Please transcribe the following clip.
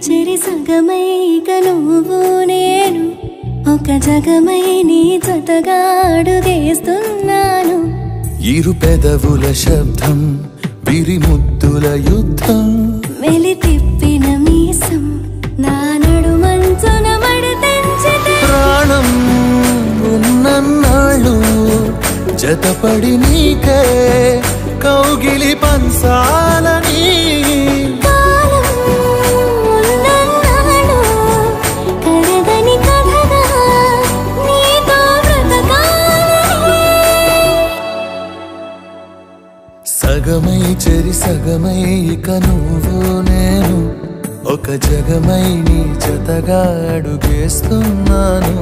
చెరి సగమై ఇక నువ్వు నేను ఒక జగమై నీ జతగా అడుగేస్తున్నాను. ఇరు పెదవుల శబ్దం విరిముద్దుల యుద్ధం మెలి తిప్పిన మీసం నా నడుమంచున మడతెంచితే ప్రాణం ఉన్నన్నాళ్ళు జతపడి నీకే కౌగిలి పంచాలని సగమై చెరి సగమై ఇక నువ్వు నేను ఒక జగమై నీ జతగా అడుగేస్తున్నాను.